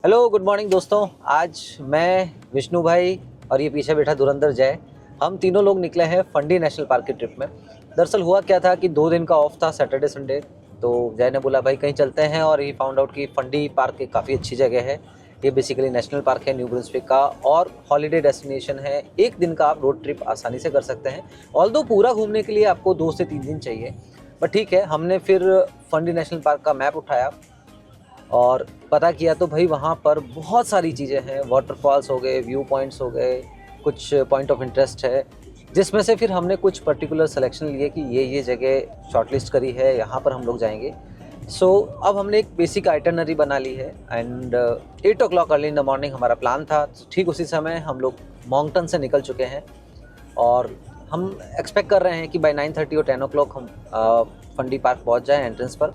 Hello good morning दोस्तों। आज मैं विष्णु भाई और ये पीछे बैठा धुरंधर जय, हम तीनों लोग निकले हैं फंडी नेशनल पार्क की ट्रिप में। दरअसल हुआ क्या था कि 2 दिन का ऑफ था, सैटरडे संडे। तो जय ने बोला भाई कहीं चलते हैं, और ही फाउंड आउट कि फंडी पार्क एक काफ़ी अच्छी जगह है। ये बेसिकली नेशनल पार्क है न्यू ब्रुंसविक का, और हॉलीडे डेस्टिनेशन है। एक दिन का आप रोड ट्रिप आसानी से कर सकते हैं, ऑल्दो पूरा घूमने के लिए आपको 2 से 3 दिन चाहिए। बट ठीक है, हमने फिर फंडी नेशनल पार्क का मैप उठाया और पता किया तो भाई वहाँ पर बहुत सारी चीज़ें हैं। वाटरफॉल्स हो गए, व्यू पॉइंट्स हो गए, कुछ पॉइंट ऑफ इंटरेस्ट है, जिसमें से फिर हमने कुछ पर्टिकुलर सिलेक्शन लिए कि ये जगह शॉर्टलिस्ट करी है, यहाँ पर हम लोग जाएंगे। अब हमने एक बेसिक आइटनरी बना ली है and 8 o'clock early in the morning हमारा प्लान था। ठीक उसी समय हम लोग मॉन्गटन से निकल चुके हैं और हम एक्सपेक्ट कर रहे हैं कि बाय 9:30 और 10 o'clock हम फंडी पार्क पहुँच जाएँ एंट्रेंस पर।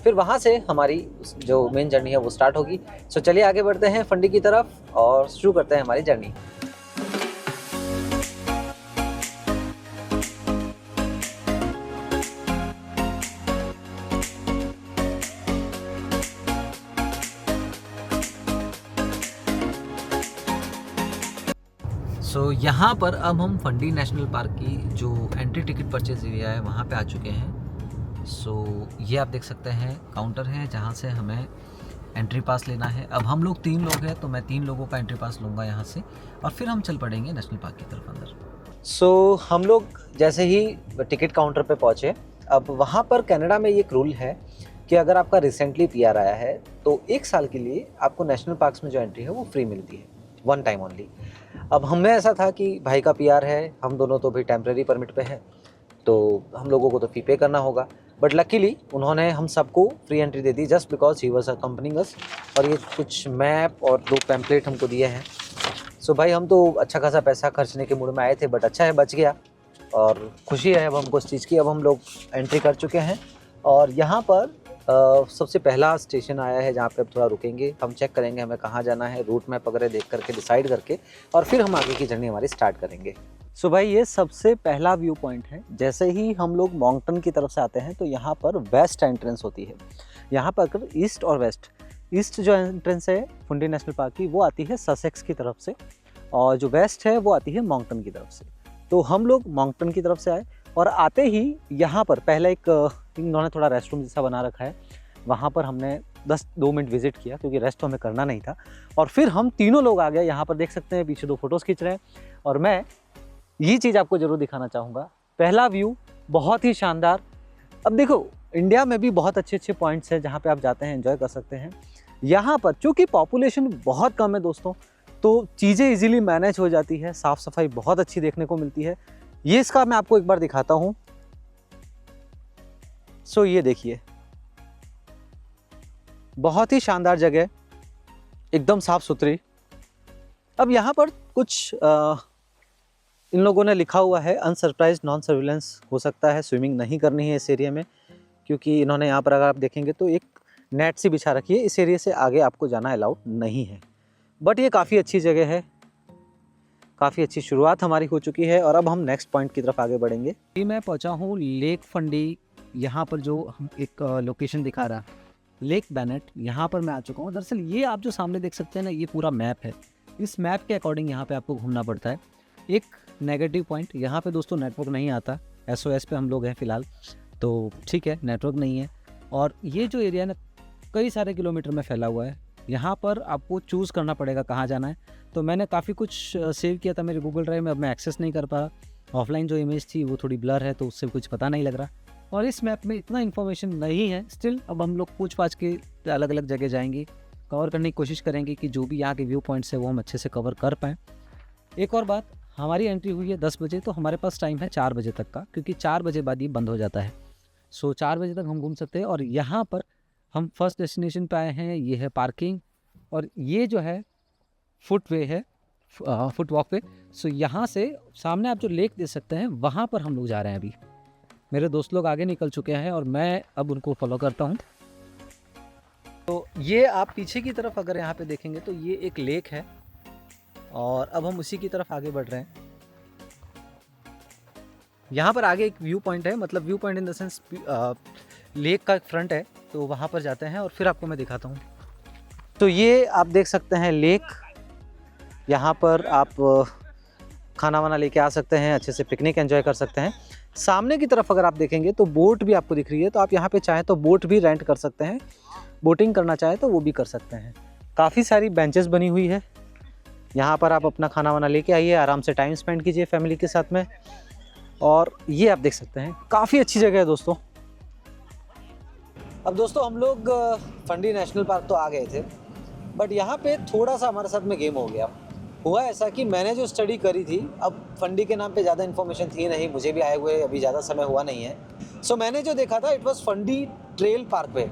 फिर वहाँ से हमारी जो मेन जर्नी है वो स्टार्ट होगी। चलिए आगे बढ़ते हैं फंडी की तरफ और शुरू करते हैं हमारी जर्नी। यहाँ पर अब हम फंडी नेशनल पार्क की जो एंट्री टिकट परचेज एरिया है वहाँ पे आ चुके हैं। ये आप देख सकते हैं काउंटर है जहाँ से हमें एंट्री पास लेना है। अब हम लोग 3 लोग हैं तो मैं 3 लोगों का एंट्री पास लूँगा यहाँ से, और फिर हम चल पड़ेंगे नेशनल पार्क की तरफ अंदर। हम लोग जैसे ही टिकट काउंटर पे पहुँचे, अब वहाँ पर कनाडा में ये एक रूल है कि अगर आपका रिसेंटली पीआर आया है तो 1 साल के लिए आपको नेशनल पार्क्स में जो एंट्री है वो फ्री मिलती है, 1 टाइम ओनली। अब हमें ऐसा था कि भाई का पीआर है, हम दोनों तो भी टेम्परेरी परमिट पे हैं, तो हम लोगों को तो फ़ी पे करना होगा। बट लकीली उन्होंने हम सबको फ्री एंट्री दे दी, just because he was accompanying us. और ये कुछ मैप और 2 पैम्पलेट हमको दिए हैं। भाई हम तो अच्छा खासा पैसा खर्चने के मूड में आए थे, बट अच्छा है बच गया, और खुशी है अब हमको इस चीज़ की। अब हम लोग एंट्री कर चुके हैं और यहाँ पर सबसे पहला स्टेशन आया है जहाँ पे अब थोड़ा रुकेंगे। हम चेक करेंगे हमें कहाँ जाना है, रूट मैप वगैरह देख करके डिसाइड करके, और फिर हम आगे की जर्नी हमारी स्टार्ट करेंगे। भाई ये सबसे पहला व्यू पॉइंट है। जैसे ही हम लोग मॉन्गटन की तरफ से आते हैं तो यहाँ पर वेस्ट एंट्रेंस होती है। यहाँ पर अगर ईस्ट और वेस्ट, ईस्ट जो एंट्रेंस है फंडी नेशनल पार्क की वो आती है ससेक्स की तरफ से, और जो वेस्ट है वो आती है मॉन्गटन की तरफ से। तो हम लोग मॉन्गटन की तरफ से आए और आते ही यहाँ पर पहले इन्होंने थोड़ा रेस्ट रूम जैसा बना रखा है, वहाँ पर हमने 2 मिनट विजिट किया क्योंकि रेस्ट तो हमें करना नहीं था। और फिर हम तीनों लोग आ गए। यहाँ पर देख सकते हैं पीछे 2 फोटोज़ खींच रहे हैं, और मैं ये चीज़ आपको ज़रूर दिखाना चाहूँगा। पहला व्यू बहुत ही शानदार। अब देखो इंडिया में भी बहुत अच्छे पॉइंट्स हैं जहाँ पे आप जाते हैं, एंजॉय कर सकते हैं। यहाँ पर चूँकि पॉपुलेशन बहुत कम है दोस्तों, तो चीज़ें इजीली मैनेज हो जाती है, साफ़ सफाई बहुत अच्छी देखने को मिलती है। ये इसका मैं आपको एक बार दिखाता हूँ। ये देखिए, बहुत ही शानदार जगह, एकदम साफ़ सुथरी। अब यहाँ पर कुछ इन लोगों ने लिखा हुआ है अनसरप्राइज नॉन सर्विलेंस। हो सकता है स्विमिंग नहीं करनी है इस एरिया में, क्योंकि इन्होंने यहाँ पर अगर आप देखेंगे तो एक नेट सी बिछा रखी है। इस एरिया से आगे आपको जाना अलाउड नहीं है। बट ये काफ़ी अच्छी जगह है, काफ़ी अच्छी शुरुआत हमारी हो चुकी है, और अब हम नेक्स्ट पॉइंट की तरफ आगे बढ़ेंगे। मैं पहुँचा हूँ लेक फंडी। यहाँ पर जो हम एक लोकेशन दिखा रहा लेक बेनेट, यहाँ पर मैं आ चुका हूँ। दरअसल ये आप जो सामने देख सकते हैं ना, ये पूरा मैप है। इस मैप के अकॉर्डिंग यहाँ पे आपको घूमना पड़ता है। एक नेगेटिव पॉइंट यहाँ पे दोस्तों, नेटवर्क नहीं आता। SOS पे हम लोग हैं फ़िलहाल, तो ठीक है नेटवर्क नहीं है। और ये जो एरिया ना कई सारे किलोमीटर में फैला हुआ है। यहाँ पर आपको चूज़ करना पड़ेगा कहाँ जाना है। तो मैंने काफ़ी कुछ सेव किया था मेरे गूगल ड्राइव में, अब मैं एक्सेस नहीं कर पा रहा। ऑफलाइन जो इमेज थी वो थोड़ी ब्लर है, तो उससे कुछ पता नहीं लग रहा। और इस मैप में इतना इन्फॉर्मेशन नहीं है। स्टिल अब हम लोग पूछ पाछ के अलग अलग जगह जाएंगे, कवर करने की कोशिश करेंगे कि जो भी यहाँ के व्यू पॉइंट्स है वो हम अच्छे से कवर कर पाएँ। एक और बात, हमारी एंट्री हुई है 10 बजे, तो हमारे पास टाइम है 4 बजे तक का, क्योंकि 4 बजे बाद ये बंद हो जाता है। 4 बजे तक हम घूम सकते हैं। और यहाँ पर हम फर्स्ट डेस्टिनेशन पे आए हैं, ये है पार्किंग, और ये जो है फुटवे है, फुट वॉक पे। यहाँ से सामने आप जो लेक देख सकते हैं वहाँ पर हम लोग जा रहे हैं। अभी मेरे दोस्त लोग आगे निकल चुके हैं और मैं अब उनको फॉलो करता हूँ। तो ये आप पीछे की तरफ अगर यहाँ पे देखेंगे तो ये एक लेक है, और अब हम उसी की तरफ आगे बढ़ रहे हैं। यहाँ पर आगे एक व्यू पॉइंट है, मतलब view point in the sense lake का फ्रंट है, तो वहाँ पर जाते हैं और फिर आपको मैं दिखाता हूँ। तो ये आप देख सकते हैं लेक, यहाँ पर आप खाना वाना लेके आ सकते हैं, अच्छे से पिकनिक एंजॉय कर सकते हैं। सामने की तरफ अगर आप देखेंगे तो बोट भी आपको दिख रही है, तो आप यहाँ पे चाहें तो बोट भी रेंट कर सकते हैं, बोटिंग करना चाहें तो वो भी कर सकते हैं। काफ़ी सारी बेंचेस बनी हुई है, यहाँ पर आप अपना खाना वाना लेके आइए, आराम से टाइम स्पेंड कीजिए फैमिली के साथ में। और ये आप देख सकते हैं काफ़ी अच्छी जगह है दोस्तों। अब दोस्तों हम लोग फंडी नेशनल पार्क तो आ गए थे, बट यहाँ पे थोड़ा सा हमारे साथ में गेम हो गया। हुआ ऐसा कि मैंने जो स्टडी करी थी, अब फंडी के नाम पे ज़्यादा इन्फॉर्मेशन थी नहीं, मुझे भी आए हुए अभी ज़्यादा समय हुआ नहीं है। सो मैंने जो देखा था it was Fundy trail park पे,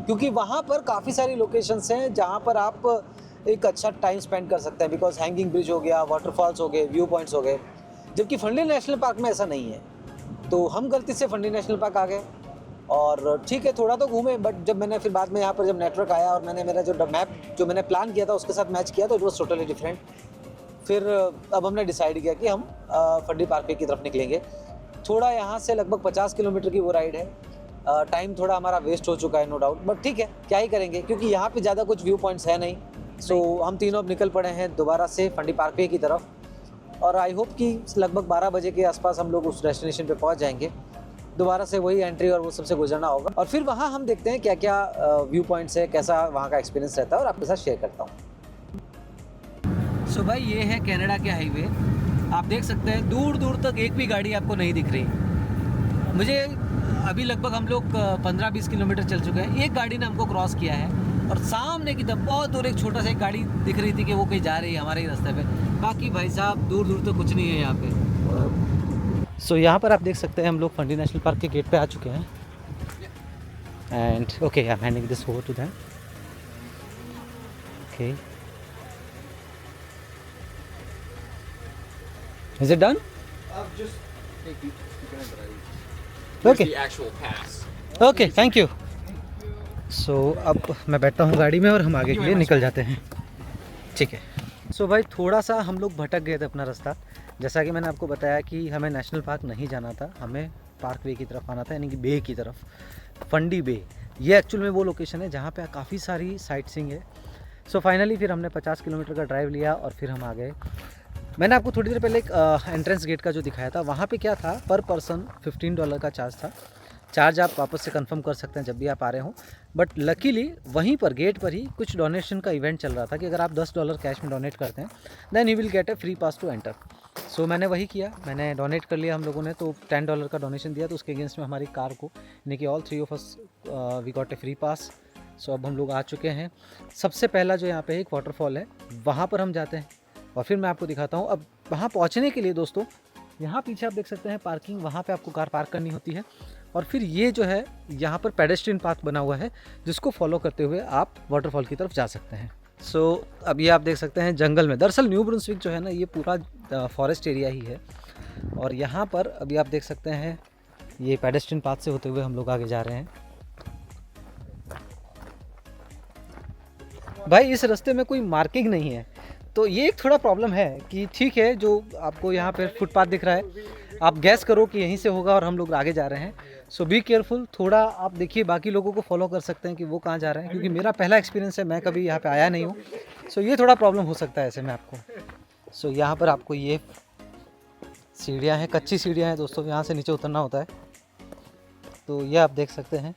क्योंकि वहाँ पर काफ़ी सारी लोकेशंस हैं जहाँ पर आप एक अच्छा टाइम स्पेंड कर सकते हैं, बिकॉज हैंगिंग ब्रिज हो गया, वाटरफॉल्स हो गए, व्यू पॉइंट्स हो गए। जबकि फंडी नेशनल पार्क में ऐसा नहीं है, तो हम गलती से फंडी नेशनल पार्क आ गए। और ठीक है, थोड़ा तो घूमे, बट जब मैंने फिर बाद में यहाँ पर जब नेटवर्क आया और मैंने मेरा जो मैप जो मैंने प्लान किया था उसके साथ मैच किया, तो इट वॉज टोटली डिफरेंट। फिर अब हमने डिसाइड किया कि हम फंडी पार्क की तरफ निकलेंगे। थोड़ा यहाँ से लगभग 50 किलोमीटर की वो राइड है। टाइम थोड़ा हमारा वेस्ट हो चुका है नो डाउट, बट ठीक है, क्या ही करेंगे, क्योंकि यहाँ पे ज़्यादा कुछ व्यू पॉइंट्स है नहीं। सो हम तीनों अब निकल पड़े हैं दोबारा से फंडी पार्क की तरफ, और आई होप कि लगभग 12 बजे के आसपास हम लोग उस डेस्टिनेशन पे पहुँच जाएंगे। दोबारा से वही एंट्री और वो सबसे गुजरना होगा, और फिर वहाँ हम देखते हैं क्या क्या व्यू पॉइंट्स है, कैसा वहाँ का एक्सपीरियंस रहता है, और आपके साथ शेयर करता हूँ। सो भाई ये है कनाडा के हाईवे, आप देख सकते हैं दूर दूर तक एक भी गाड़ी आपको नहीं दिख रही। मुझे अभी लगभग हम लोग 15-20 किलोमीटर चल चुके हैं, एक गाड़ी ने हमको क्रॉस किया है, और सामने की तरफ बहुत दूर एक छोटा सा एक गाड़ी दिख रही थी कि वो कहीं जा रही है हमारे ही रास्ते पे। बाकी भाई साहब दूर दूर तक कुछ नहीं है यहाँ पे। सो यहाँ पर आप देख सकते हैं हम लोग फंडी नेशनल पार्क के गेट पे आ चुके हैं, and okay I am handing this over to them. Okay, is it done? Okay okay, thank you. So अब मैं बैठता हूँ गाड़ी में और हम आगे के लिए निकल जाते हैं, ठीक है। सो भाई थोड़ा सा हम लोग भटक गए थे अपना रास्ता। जैसा कि मैंने आपको बताया कि हमें नेशनल पार्क नहीं जाना था, हमें पार्क वे की तरफ आना था, यानी कि बे की तरफ, फंडी बे। ये एक्चुअल में वो लोकेशन है जहाँ पे काफ़ी सारी साइट सीइंग है। सो फाइनली फिर हमने 50 किलोमीटर का ड्राइव लिया और फिर हम आ गए। मैंने आपको थोड़ी देर पहले एक एंट्रेंस गेट का जो दिखाया था, वहाँ पे क्या था, पर पर्सन $15 का चार्ज था। चार्ज आप वापस से कंफर्म कर सकते हैं जब भी आप आ रहे हो, बट लकीली वहीं पर गेट पर ही कुछ डोनेशन का इवेंट चल रहा था कि अगर आप $10 कैश में डोनेट करते हैं then you will get a free pass to enter. So मैंने वही किया, मैंने डोनेट कर लिया हम लोगों ने, तो $10 का डोनेशन दिया, तो उसके अगेंस्ट में हमारी कार को, यानी कि all 3 of us we got a free pass. So अब हम लोग आ चुके हैं। सबसे पहला जो यहाँ पे एक वाटरफॉल है, वहाँ पर हम जाते हैं और फिर मैं आपको दिखाता हूँ। अब वहाँ पहुँचने के लिए दोस्तों, यहाँ पीछे आप देख सकते हैं पार्किंग, वहाँ पे आपको कार पार्क करनी होती है, और फिर ये जो है यहाँ पर पेडेस्ट्रियन पाथ बना हुआ है जिसको फॉलो करते हुए आप वाटरफॉल की तरफ जा सकते हैं। सो अब ये आप देख सकते हैं जंगल में, दरअसल न्यू ब्रुंसविक जो है ना ये पूरा फॉरेस्ट एरिया ही है, और यहाँ पर अभी आप देख सकते हैं ये पेडेस्ट्रियन पाथ से होते हुए हम लोग आगे जा रहे हैं। भाई इस रास्ते में कोई मार्किंग नहीं है, तो ये एक थोड़ा प्रॉब्लम है कि ठीक है, जो आपको यहाँ पे फुटपाथ दिख रहा है आप गैस करो कि यहीं से होगा और हम लोग आगे जा रहे हैं। सो बी केयरफुल, थोड़ा आप देखिए, बाकी लोगों को फॉलो कर सकते हैं कि वो कहाँ जा रहे हैं, क्योंकि मेरा पहला एक्सपीरियंस है, मैं कभी यहाँ पे आया नहीं हूँ। सो ये थोड़ा प्रॉब्लम हो सकता है ऐसे में आपको। सो यहाँ पर आपको ये सीढ़ियाँ हैं, कच्ची सीढ़ियाँ हैं दोस्तों, यहाँ से नीचे उतरना होता है। तो ये आप देख सकते हैं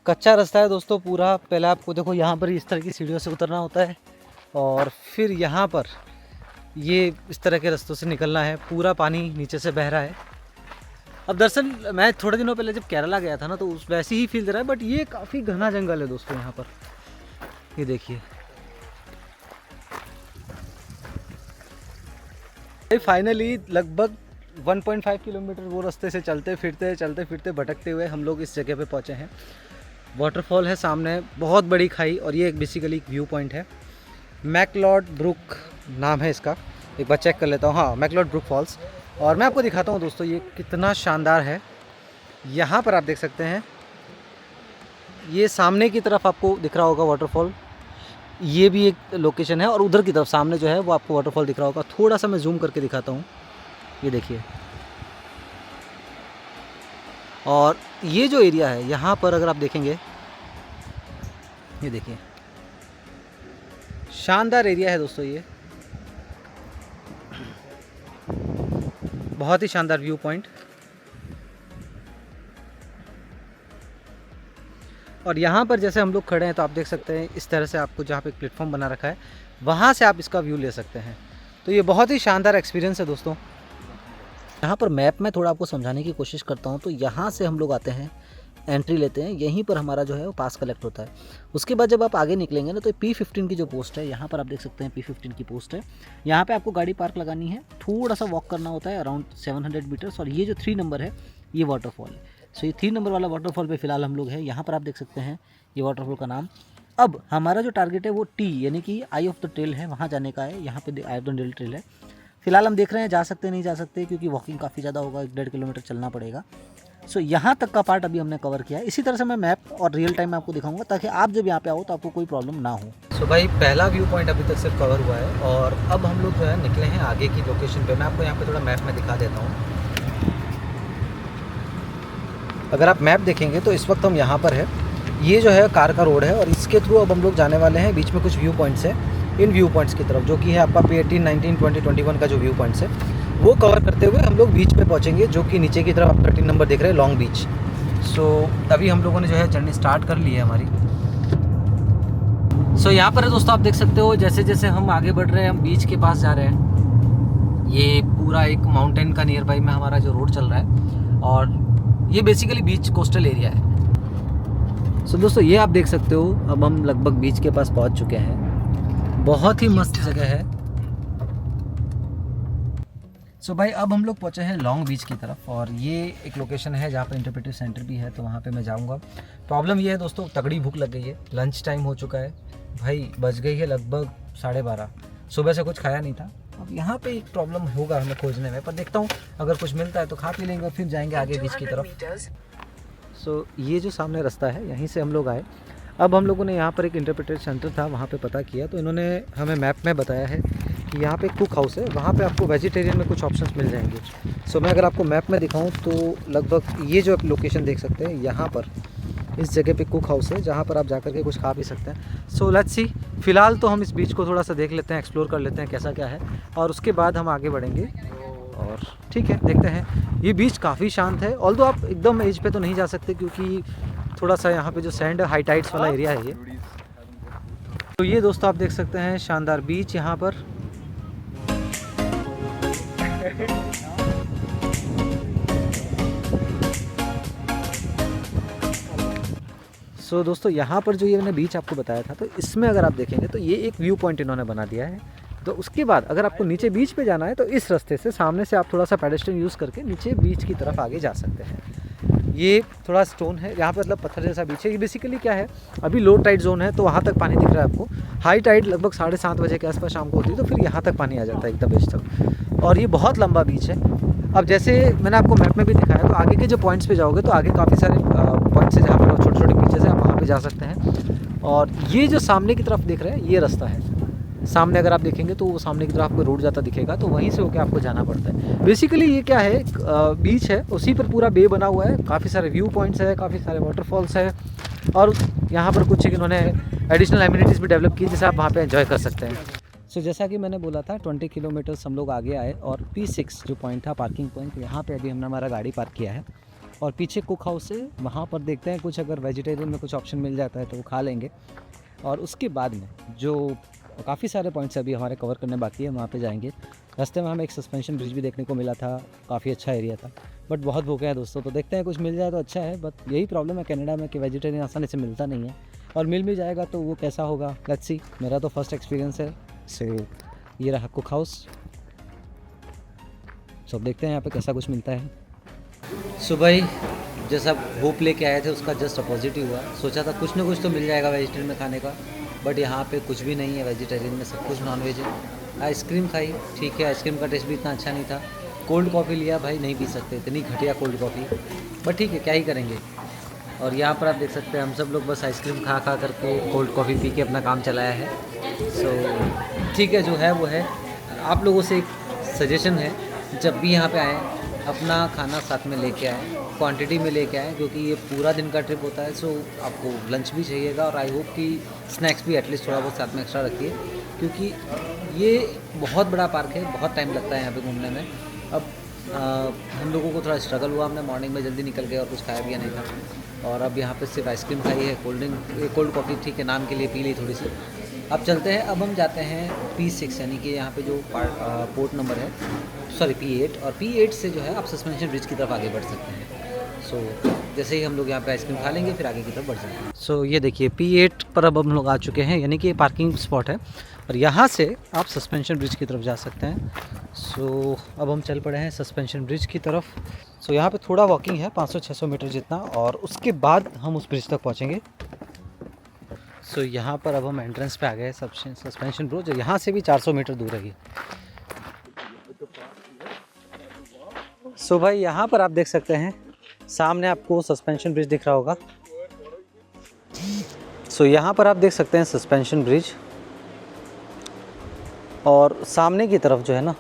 कच्चा रास्ता है दोस्तों पूरा। पहले आपको देखो यहाँ पर इस तरह की सीढ़ियों से उतरना होता है, और फिर यहाँ पर ये इस तरह के रास्तों से निकलना है। पूरा पानी नीचे से बह रहा है। अब दरअसल मैं थोड़े दिनों पहले जब केरला गया था ना, तो उस वैसे ही फील दे रहा है, बट ये काफ़ी घना जंगल है दोस्तों यहाँ पर। ये देखिए फाइनली लगभग 1.5 किलोमीटर वो रास्ते से चलते फिरते भटकते हुए हम लोग इस जगह पे पहुँचे हैं। वाटरफॉल है सामने, बहुत बड़ी खाई, और ये एक बेसिकली एक व्यू पॉइंट है। मैकलॉड ब्रुक नाम है इसका, एक बार चेक कर लेता हूँ। हाँ, मैकलॉड ब्रुक फॉल्स। और मैं आपको दिखाता हूँ दोस्तों ये कितना शानदार है। यहाँ पर आप देख सकते हैं, ये सामने की तरफ आपको दिख रहा होगा वाटरफॉल, ये भी एक लोकेशन है, और उधर की तरफ सामने जो है वो आपको वाटरफॉल दिख रहा होगा। थोड़ा सा मैं जूम करके दिखाता हूँ, ये देखिए। और ये जो एरिया है यहाँ पर अगर आप देखेंगे, ये देखिए शानदार एरिया है दोस्तों ये, बहुत ही शानदार व्यू पॉइंट। और यहाँ पर जैसे हम लोग खड़े हैं तो आप देख सकते हैं इस तरह से आपको जहाँ पे प्लेटफॉर्म बना रखा है वहाँ से आप इसका व्यू ले सकते हैं। तो ये बहुत ही शानदार एक्सपीरियंस है दोस्तों। यहाँ पर मैप में थोड़ा आपको समझाने की कोशिश करता हूँ। तो यहाँ से हम लोग आते हैं, एंट्री लेते हैं, यहीं पर हमारा जो है वो पास कलेक्ट होता है। उसके बाद जब आप आगे निकलेंगे ना तो P15 की जो पोस्ट है, यहाँ पर आप देख सकते हैं P15 की पोस्ट है। यहाँ पे आपको गाड़ी पार्क लगानी है, थोड़ा सा वॉक करना होता है अराउंड 700 मीटर्स। और ये जो 3 नंबर है ये वाटरफॉल है। सो ये 3 नंबर वाला वाटरफॉल पे फ़िलहाल हम लोग हैं। यहाँ पर आप देख सकते हैं ये वाटरफॉल का नाम। अब हमारा जो टारगेट है वो T यानी कि आई ऑफ द ट्रेल है, वहाँ जाने का है। यहाँ पे आई ऑफ द ट्रेल ट्रेल है। फिलहाल हम देख रहे हैं जा सकते नहीं जा सकते, क्योंकि वॉकिंग काफ़ी ज़्यादा होगा, 1.5 किलोमीटर चलना पड़ेगा। सो यहाँ तक का पार्ट अभी हमने कवर किया है। इसी तरह से मैं मैप और रियल टाइम में आपको दिखाऊंगा ताकि आप जब यहाँ पे आओ तो आपको कोई प्रॉब्लम ना हो। सो भाई पहला व्यू पॉइंट अभी तक सिर्फ कवर हुआ है और अब हम लोग जो है निकले हैं आगे की लोकेशन पे। मैं आपको यहाँ पे थोड़ा मैप में दिखा देता हूँ। अगर आप मैप देखेंगे तो इस वक्त हम यहाँ पर है, ये जो है कार का रोड है और इसके थ्रू अब हम लोग जाने वाले हैं। बीच में कुछ व्यू पॉइंट्स हैं, इन व्यू पॉइंट्स की तरफ, जो कि है आपका P18, 19, 20, 21 का जो व्यू पॉइंट्स है वो कवर करते हुए हम लोग बीच पे पहुँचेंगे, जो कि नीचे की तरफ आप 13 नंबर देख रहे हैं, लॉन्ग बीच। सो अभी हम लोगों ने जो है जर्नी स्टार्ट कर ली है हमारी। सो यहाँ पर है दोस्तों, आप देख सकते हो जैसे जैसे हम आगे बढ़ रहे हैं हम बीच के पास जा रहे हैं। ये पूरा एक माउंटेन का नियर बाई में हमारा जो रोड चल रहा है और ये बेसिकली बीच कोस्टल एरिया है। सो दोस्तों ये आप देख सकते हो अब हम लगभग बीच के पास पहुँच चुके हैं। बहुत ही मस्त जगह है। सो भाई अब हम लोग पहुँचे हैं लॉन्ग बीच की तरफ और ये एक लोकेशन है जहाँ पर इंटरप्रेटिव सेंटर भी है, तो वहाँ पे मैं जाऊँगा। प्रॉब्लम ये है दोस्तों, तगड़ी भूख लग गई है, लंच टाइम हो चुका है भाई, बज गई है लगभग 12:30। सुबह से कुछ खाया नहीं था। अब यहाँ पे एक प्रॉब्लम होगा हमें खोजने में, पर देखता हूँ अगर कुछ मिलता है तो खा पी लेंगे और फिर जाएंगे आगे बीच की तरफ। सो ये जो सामने रास्ता है यहीं से हम लोग आए। अब हम लोगों ने यहाँ पर एक इंटरप्रेटिव सेंटर था वहाँ पे पता किया, तो इन्होंने हमें मैप में बताया है कि यहाँ पे कुक हाउस है, वहाँ पे आपको वेजिटेरियन में कुछ ऑप्शंस मिल जाएंगे। सो मैं अगर आपको मैप में दिखाऊँ तो लगभग ये जो आप लोकेशन देख सकते हैं, यहाँ पर इस जगह पे कुक हाउस है जहाँ पर आप जाकर के कुछ खा पी सकते हैं। सो लेट्स सी, फ़िलहाल तो हम इस बीच को थोड़ा सा देख लेते हैं, एक्सप्लोर कर लेते हैं कैसा क्या है और उसके बाद हम आगे बढ़ेंगे। और ठीक है, देखते हैं। ये बीच काफ़ी शांत है, ऑल्दो आप एकदम एज पे तो नहीं जा सकते क्योंकि थोड़ा सा यहाँ पे जो सैंड है, हाई टाइड्स वाला एरिया है ये। तो ये दोस्तों आप देख सकते हैं शानदार बीच यहाँ पर। सो दोस्तों यहाँ पर जो ये मैंने बीच आपको बताया था, तो इसमें अगर आप देखेंगे तो ये एक व्यू पॉइंट इन्होंने बना दिया है। तो उसके बाद अगर आपको नीचे बीच पे जाना है तो इस रास्ते से सामने से आप थोड़ा सा पेडेस्ट्रियन यूज़ करके नीचे बीच की तरफ आगे जा सकते हैं। ये थोड़ा स्टोन है यहाँ पर, मतलब पत्थर जैसा बीच है। ये बेसिकली क्या है, अभी लो टाइड जोन है तो वहाँ तक पानी दिख रहा है आपको। हाई टाइड लगभग 7:30 बजे के आसपास शाम को होती है, तो फिर यहाँ तक पानी आ जाता है एकदम बीच तक। और ये बहुत लंबा बीच है। अब जैसे मैंने आपको मैप में भी दिखाया, तो आगे के जो पॉइंट्स पे जाओगे तो आगे काफ़ी सारे पॉइंट्स हैं जहाँ पर छोटे छोटे बीचेस हैं, आप वहाँ पे जा सकते हैं। और ये जो सामने की तरफ देख रहे हैं ये रास्ता है, सामने अगर आप देखेंगे तो वो सामने की तरफ आपको रोड जाता दिखेगा, तो वहीं से होकर आपको जाना पड़ता है। बेसिकली ये क्या है, बीच है, उसी पर पूरा बे बना हुआ है, काफ़ी सारे व्यू पॉइंट्स है, काफ़ी सारे वाटरफॉल्स है और यहाँ पर कुछ इन्होंने एडिशनल एमिनिटीज़ भी डेवलप की जिसे आप वहाँ पे एंजॉय कर सकते हैं। सो जैसा कि मैंने बोला था 20 किलोमीटर्स हम लोग आगे आए और P6 जो पॉइंट था पार्किंग पॉइंट, यहाँ पे अभी हमने हमारा गाड़ी पार्क किया है और पीछे कुक हाउस है, वहाँ पर देखते हैं कुछ अगर वेजिटेरियन में कुछ ऑप्शन मिल जाता है तो वो खा लेंगे। और उसके बाद में जो काफ़ी सारे पॉइंट्स अभी हमारे कवर करने बाकी है, वहाँ पे जाएंगे। रास्ते में हमें एक सस्पेंशन ब्रिज भी देखने को मिला था, काफ़ी अच्छा एरिया था, बट बहुत भूखे हैं दोस्तों, तो देखते हैं कुछ मिल जाए तो अच्छा है। बट यही प्रॉब्लम है कनाडा में कि वेजिटेरियन आसानी से मिलता नहीं है, और मिल भी जाएगा तो वो कैसा होगा, लेट्स सी। मेरा तो फर्स्ट एक्सपीरियंस है। सो ये रहा कुक हाउस। सो अब देखते हैं यहाँ पे कैसा कुछ मिलता है। सुबह जैसा होप लेके आए थे उसका जस्ट अपोजिट ही हुआ। सोचा था कुछ ना कुछ तो मिल जाएगा वेजिटेरियन में खाने का, बट यहाँ पे कुछ भी नहीं है वेजिटेरियन में, सब कुछ नॉन वेज है। आइसक्रीम खाई, ठीक है, आइसक्रीम का टेस्ट भी इतना अच्छा नहीं था। कोल्ड कॉफ़ी लिया, भाई नहीं पी सकते, इतनी घटिया कोल्ड कॉफ़ी, बट ठीक है, क्या ही करेंगे। और यहाँ पर आप देख सकते हैं हम सब लोग बस आइसक्रीम खा खा करके कोल्ड कॉफ़ी पी के अपना काम चलाया है। सो ठीक है, जो है वो है। आप लोगों से एक सजेशन है, जब भी यहाँ पे आएँ अपना खाना साथ में लेके आएँ, क्वांटिटी में लेके आएँ, क्योंकि ये पूरा दिन का ट्रिप होता है। सो आपको लंच भी चाहिएगा और आई होप कि स्नैक्स भी एटलीस्ट थोड़ा बहुत साथ में एक्स्ट्रा रखिए। क्योंकि ये बहुत बड़ा पार्क है, बहुत टाइम लगता है यहाँ पे घूमने में। अब हम लोगों को थोड़ा स्ट्रगल हुआ, हमने मॉर्निंग में जल्दी निकल गए और कुछ खाया पिया नहीं था, और अब यहाँ पे सिर्फ आइसक्रीम खाई है, कोल्ड कॉफ़ी ठीक है नाम के लिए पी ली थोड़ी सी। अब चलते हैं, अब हम जाते हैं P6 यानी कि यहाँ पे जो पोर्ट नंबर है, सॉरी P8, और P8 से जो है आप सस्पेंशन ब्रिज की तरफ आगे बढ़ सकते हैं। सो जैसे ही हम लोग यहाँ पे आइसक्रीम खा लेंगे फिर आगे की तरफ बढ़ जाएंगे। सो ये देखिए P8 पर अब हम लोग आ चुके हैं, यानी कि ये पार्किंग स्पॉट है और यहाँ से आप सस्पेंशन ब्रिज की तरफ जा सकते हैं। सो अब हम चल पड़े हैं सस्पेंशन ब्रिज की तरफ। सो यहाँ पे थोड़ा वॉकिंग है, 500-600 मीटर जितना, और उसके बाद हम उस ब्रिज तक पहुँचेंगे। सो यहाँ पर अब हम एंट्रेंस पे आ गए सस्पेंशन ब्रिज, और यहाँ से भी 400 मीटर दूर है ये। सो भाई यहाँ पर आप देख सकते हैं सामने आपको सस्पेंशन ब्रिज दिख रहा होगा। सो यहाँ पर आप देख सकते हैं सस्पेंशन ब्रिज, और सामने की तरफ जो है ना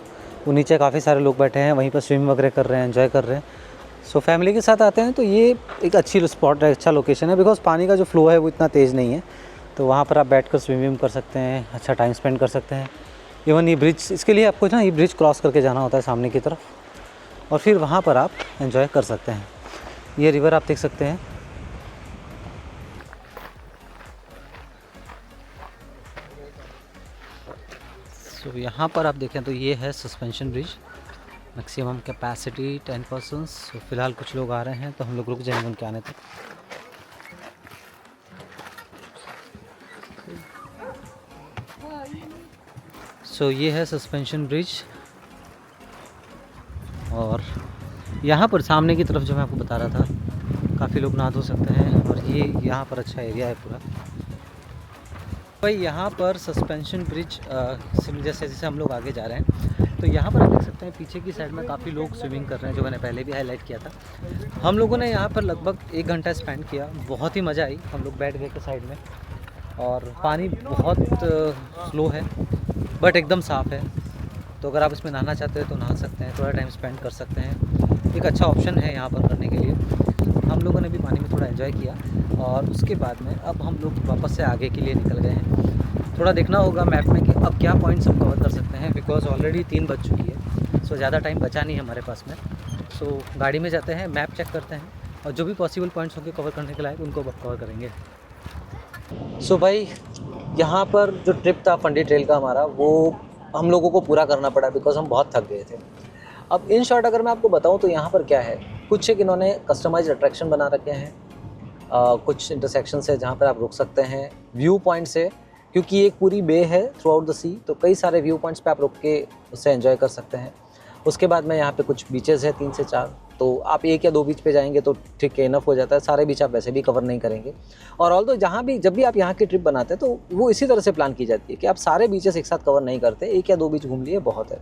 वो नीचे काफ़ी सारे लोग बैठे हैं, वहीं पर स्विम वगैरह कर रहे हैं, एंजॉय कर रहे हैं। सो फैमिली के साथ आते हैं तो ये एक अच्छी स्पॉट है, अच्छा लोकेशन है, बिकॉज़ पानी का जो फ्लो है वो इतना तेज़ नहीं है, तो वहाँ पर आप बैठकर स्विमिंग कर सकते हैं, अच्छा टाइम स्पेंड कर सकते हैं। इवन ये ब्रिज, इसके लिए आपको ना ये ब्रिज क्रॉस करके जाना होता है सामने की तरफ, और फिर वहाँ पर आप एंजॉय कर सकते हैं। ये रिवर आप देख सकते हैं। सो यहाँ पर आप देखें तो ये है suspension bridge, maximum capacity 10 persons. So फिलहाल कुछ लोग आ रहे हैं तो हम लोग रुक जाएंगे उनके आने तक। सो ये है सस्पेंशन ब्रिज, और यहाँ पर सामने की तरफ जो मैं आपको बता रहा था काफ़ी लोग नहा धो सकते हैं, और ये यहाँ पर अच्छा एरिया है पूरा। भाई यहाँ पर सस्पेंशन ब्रिज जैसे जैसे हम लोग आगे जा रहे हैं तो यहाँ पर आप देख सकते हैं पीछे की साइड में काफ़ी लोग स्विमिंग कर रहे हैं, जो मैंने पहले भी हाईलाइट किया था। हम लोगों ने यहाँ पर लगभग 1 घंटा स्पेंड किया, बहुत ही मज़ा आई। हम लोग बैठ गए थे साइड में, और पानी बहुत स्लो है बट एकदम साफ़ है, तो अगर आप इसमें नहाना चाहते हैं तो नहा सकते हैं, थोड़ा टाइम स्पेंड कर सकते हैं। एक अच्छा ऑप्शन है यहाँ पर करने के लिए। हम लोगों ने भी पानी में थोड़ा एंजॉय किया, और उसके बाद में अब हम लोग वापस से आगे के लिए निकल गए हैं। थोड़ा देखना होगा मैप में कि अब क्या पॉइंट्स हम कवर कर सकते हैं, बिकॉज़ ऑलरेडी 3 बज चुकी है। सो ज़्यादा टाइम बचा नहीं है हमारे पास में। सो गाड़ी में जाते हैं, मैप चेक करते हैं, और जो भी पॉसिबल पॉइंट्स होंगे कवर करने के लायक उनको कवर करेंगे। सो भाई यहाँ पर जो ट्रिप था फंडी ट्रेल का हमारा, वो हम लोगों को पूरा करना पड़ा बिकॉज़ हम बहुत थक गए थे। अब इन शॉर्ट अगर मैं आपको बताऊं तो यहाँ पर क्या है, कुछ एक इन्होंने कस्टमाइज्ड अट्रैक्शन बना रखे हैं, कुछ इंटरसेक्शंस है जहाँ पर आप रुक सकते हैं, व्यू पॉइंट्स है, क्योंकि एक पूरी बे है थ्रू आउट द सी, तो कई सारे व्यू पॉइंट्स पे आप रुक के उससे एंजॉय कर सकते हैं। उसके बाद में यहाँ पे कुछ बीचेज़ है 3 से 4, तो आप 1 या 2 बीच पे जाएंगे तो ठीक है, इनफ हो जाता है। सारे बीच आप वैसे भी कवर नहीं करेंगे, और ऑल्दो जब भी आप यहाँ की ट्रिप बनाते हैं तो वो इसी तरह से प्लान की जाती है कि आप सारे बीचेस एक साथ कवर नहीं करते, 1 या 2 बीच घूम लिए बहुत है,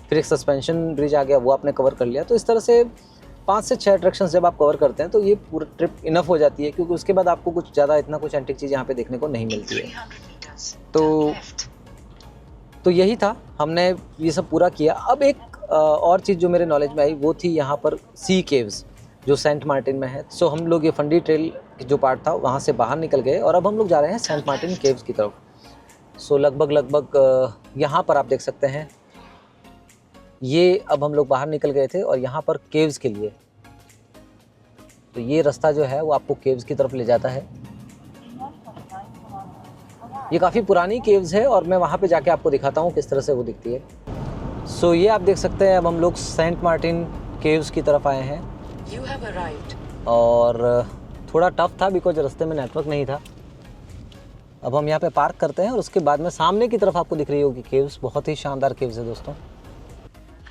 फिर एक सस्पेंशन ब्रिज आ गया वो आपने कवर कर लिया। तो इस तरह से 5 से 6 अट्रैक्शंस जब आप कवर करते हैं तो ये पूरी ट्रिप इनफ हो जाती है, क्योंकि उसके बाद आपको कुछ ज़्यादा इतना कुछ एंटिक चीज़ यहाँ पे देखने को नहीं मिलती है। तो यही था, हमने ये सब पूरा किया। अब एक और चीज़ जो मेरे नॉलेज में आई वो थी यहाँ पर सी केव्स, जो सेंट मार्टिन में है। सो हम लोग ये फंडी ट्रेल जो पार्ट था वहाँ से बाहर निकल गए, और अब हम लोग जा रहे हैं सेंट मार्टिन केव्स की तरफ। सो लगभग यहाँ पर आप देख सकते हैं, ये अब हम लोग बाहर निकल गए थे और यहाँ पर केव्स के लिए, तो ये रास्ता जो है वो आपको केव्स की तरफ ले जाता है। ये काफ़ी पुरानी केव्स है, और मैं वहाँ पे जाके आपको दिखाता हूँ किस तरह से वो दिखती है। सो ये आप देख सकते हैं, अब हम लोग सेंट मार्टिन केव्स की तरफ आए हैं, और थोड़ा टफ था बिकॉज रास्ते में नेटवर्क नहीं था। अब हम यहाँ पे पार्क करते हैं, और उसके बाद में सामने की तरफ आपको दिख रही होगी केव्स, बहुत ही शानदार केव्स है दोस्तों।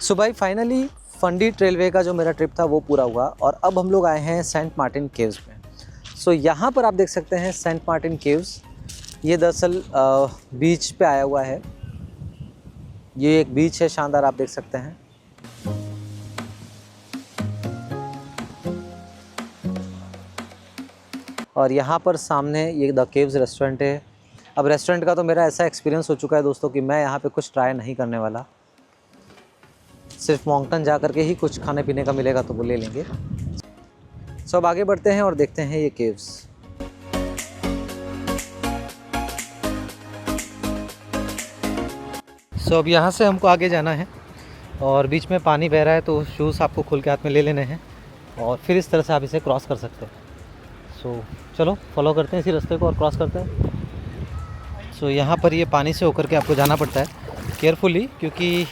सो भाई फाइनली फंडी ट्रेलवे का जो मेरा ट्रिप था वो पूरा हुआ, और अब हम लोग आए हैं सेंट मार्टिन केव्स में। सो यहाँ पर आप देख सकते हैं सेंट मार्टिन केव्स, ये दरअसल बीच पे आया हुआ है। ये एक बीच है शानदार, आप देख सकते हैं। और यहाँ पर सामने ये द केव्स रेस्टोरेंट है। अब रेस्टोरेंट का तो मेरा ऐसा एक्सपीरियंस हो चुका है दोस्तों कि मैं यहाँ पे कुछ ट्राई नहीं करने वाला, सिर्फ मॉन्कटन जा कर के ही कुछ खाने पीने का मिलेगा तो वो ले लेंगे। सो अब आगे बढ़ते हैं और देखते हैं ये केव्स। सो अब यहाँ से हमको आगे जाना है और बीच में पानी बह रहा है, तो शूज़ आपको खोल के हाथ में ले लेने हैं और फिर इस तरह से आप इसे क्रॉस कर सकते हैं। सो चलो फॉलो करते हैं इसी रास्ते को और क्रॉस करते हैं। सो यहाँ पर ये पानी से होकर के आपको जाना पड़ता है केयरफुली, क्योंकि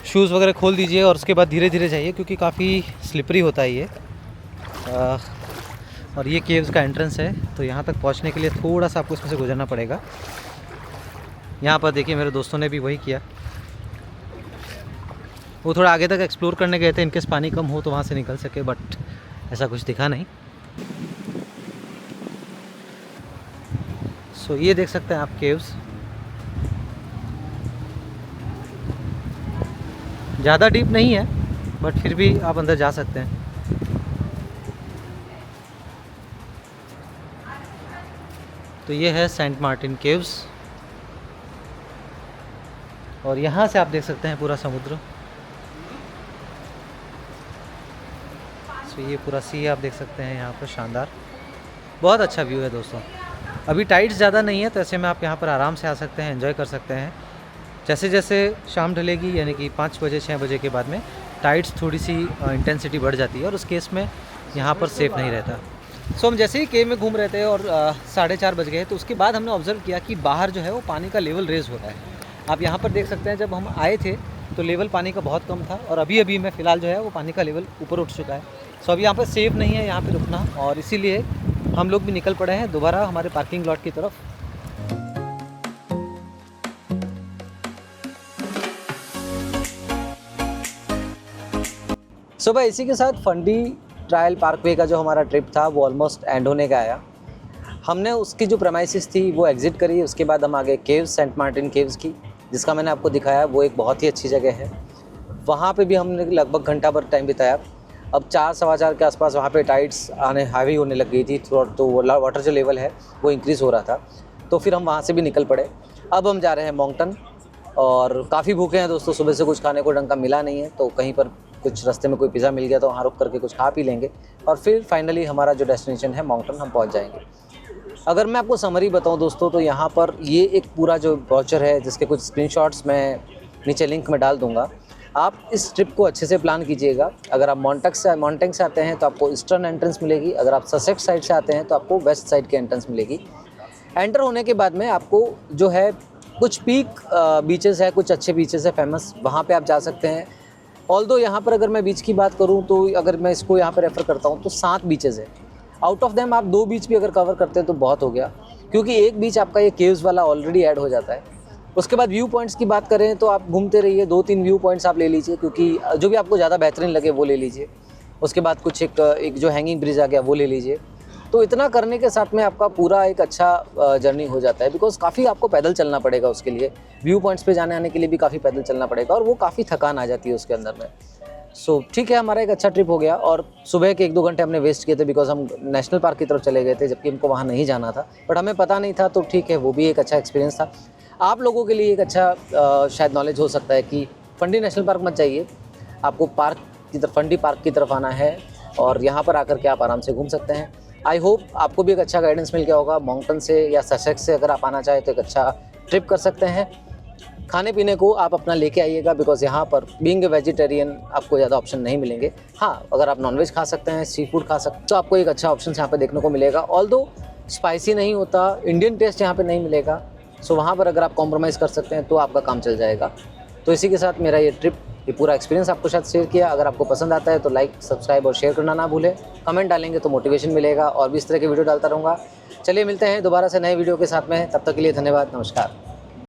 शूज़ वगैरह खोल दीजिए और उसके बाद धीरे धीरे जाइए, क्योंकि काफ़ी स्लिपरी होता है ये। और ये केव्स का एंट्रेंस है, तो यहाँ तक पहुँचने के लिए थोड़ा सा आपको इसमें से गुजरना पड़ेगा। यहाँ पर देखिए मेरे दोस्तों ने भी वही किया, वो थोड़ा आगे तक एक्सप्लोर करने गए थे, इनकेस पानी कम हो तो वहाँ से निकल सके, बट ऐसा कुछ दिखा नहीं। सो ये देख सकते हैं आप केव्स, ज़्यादा डीप नहीं है बट फिर भी आप अंदर जा सकते हैं। तो ये है सेंट मार्टिन केव्स और यहाँ से आप देख सकते हैं पूरा समुद्र। तो ये पूरा सी आप देख सकते हैं यहाँ पर, शानदार, बहुत अच्छा व्यू है दोस्तों। अभी टाइड्स ज़्यादा नहीं है, तो ऐसे में आप यहाँ पर आराम से आ सकते हैं, एंजॉय कर सकते हैं। जैसे जैसे शाम ढलेगी, यानी कि 5 बजे 6 बजे के बाद में टाइड्स थोड़ी सी इंटेंसिटी बढ़ जाती है और उस केस में यहाँ पर सेफ़ नहीं रहता। सो हम जैसे ही केव में घूम रहे थे और 4:30 बज गए, तो उसके बाद हमने ऑब्ज़र्व किया कि बाहर जो है वो पानी का लेवल रेज़ हो रहा है। आप यहाँ पर देख सकते हैं, जब हम आए थे तो लेवल पानी का बहुत कम था और अभी में फ़िलहाल जो है वो पानी का लेवल ऊपर उठ चुका है। सो अभी यहाँ पर सेफ़ नहीं है यहाँ पे रुकना, और इसीलिए हम लोग भी निकल पड़े हैं दोबारा हमारे पार्किंग लॉट की तरफ। सो भाई इसी के साथ फंडी ट्रायल पार्कवे का जो हमारा ट्रिप था वो ऑलमोस्ट एंड होने का आया। हमने उसकी जो प्रेमाइसिस थी वो एग्ज़िट करी, उसके बाद हम आगे केव्स, सेंट मार्टिन केव्स की, जिसका मैंने आपको दिखाया, वो एक बहुत ही अच्छी जगह है। वहाँ पे भी हमने लगभग घंटा भर टाइम बिताया। अब 4 सवा 4 के आसपास वहाँ पे टाइड्स आने हावी होने लग गई थी थ्रू, तो वाटर जो लेवल है वो इंक्रीज़ हो रहा था, तो फिर हम वहाँ से भी निकल पड़े। अब हम जा रहे हैं मोंगटन और काफ़ी भूखे हैं दोस्तों, सुबह से कुछ खाने को ढंग का मिला नहीं है, तो कहीं पर कुछ रास्ते में कोई पिज़्ज़ा मिल गया तो वहाँ रुक करके कुछ खा पी लेंगे और फिर फाइनली हमारा जो डेस्टिनेशन है मोंगटन, हम पहुँच जाएंगे। अगर मैं आपको समरी बताऊँ दोस्तों, तो यहाँ पर ये एक पूरा जो वाउचर है, जिसके कुछ स्क्रीनशॉट्स मैं नीचे लिंक में डाल दूँगा। आप इस ट्रिप को अच्छे से प्लान कीजिएगा। अगर आप मॉन्टेंग से आते हैं तो आपको ईस्टर्न एंट्रेंस मिलेगी, अगर आप ससेक्स साइड से आते हैं तो आपको वेस्ट साइड की एंट्रेंस मिलेगी। एंटर होने के बाद में आपको जो है कुछ पीक बीचेस है, कुछ अच्छे बीचेस है फेमस, वहाँ पे आप जा सकते हैं। ऑल्दो यहाँ पर अगर मैं बीच की बात करूँ तो अगर मैं इसको यहाँ पर रेफ़र करता हूँ तो 7 बीचेस है। आउट ऑफ देम आप 2 बीच भी अगर कवर करते हैं तो बहुत हो गया, क्योंकि एक बीच आपका ये केव्स वाला ऑलरेडी ऐड हो जाता है। उसके बाद व्यू पॉइंट्स की बात करें तो आप घूमते रहिए, 2-3 व्यू पॉइंट्स आप ले लीजिए, क्योंकि जो भी आपको ज़्यादा बेहतरीन लगे वो ले लीजिए। उसके बाद कुछ एक जो हैंगिंग ब्रिज आ गया वो ले लीजिए। तो इतना करने के साथ में आपका पूरा एक अच्छा जर्नी हो जाता है, बिकॉज़ काफ़ी आपको पैदल चलना पड़ेगा उसके लिए, व्यू पॉइंट्स पे जाने आने के लिए भी काफ़ी पैदल चलना पड़ेगा और वो काफ़ी थकान आ जाती है उसके अंदर में। सो ठीक है, हमारा एक अच्छा ट्रिप हो गया और सुबह के 1-2 घंटे हमने वेस्ट किए थे, बिकॉज़ हम नेशनल पार्क की तरफ चले गए थे, जबकि हमको वहाँ नहीं जाना था, बट हमें पता नहीं था, तो ठीक है, वो भी एक अच्छा एक्सपीरियंस था। आप लोगों के लिए एक अच्छा शायद नॉलेज हो सकता है कि फंडी नेशनल पार्क मत जाइए, आपको पार्क की तरफ, फंडी पार्क की तरफ आना है और यहाँ पर आकर के आप आराम से घूम सकते हैं। आई होप आपको भी एक अच्छा गाइडेंस मिल गया होगा। मोंगटन से या ससेक्स से अगर आप आना चाहें तो एक अच्छा ट्रिप कर सकते हैं। खाने पीने को आप अपना लेके आइएगा, बिकॉज़ यहाँ पर बीइंग ए वेजिटेरियन आपको ज़्यादा ऑप्शन नहीं मिलेंगे। हाँ, अगर आप नॉनवेज खा सकते हैं, सी फूड खा सकते हैं, तो आपको एक अच्छा ऑप्शन यहाँ पे देखने को मिलेगा। ऑल्दो स्पाइसी नहीं होता, इंडियन टेस्ट यहाँ पे नहीं मिलेगा, सो वहाँ पर अगर आप कॉम्प्रोमाइज़ कर सकते हैं तो आपका काम चल जाएगा। तो इसी के साथ मेरा ये ट्रिप, ये पूरा एक्सपीरियंस आपको साथ शेयर किया। अगर आपको पसंद आता है तो लाइक, सब्सक्राइब और शेयर करना ना भूलें। कमेंट डालेंगे तो मोटिवेशन मिलेगा और भी इस तरह के वीडियो डालता रहूँगा। चलिए मिलते हैं दोबारा से नए वीडियो के साथ में, तब तक के लिए धन्यवाद, नमस्कार।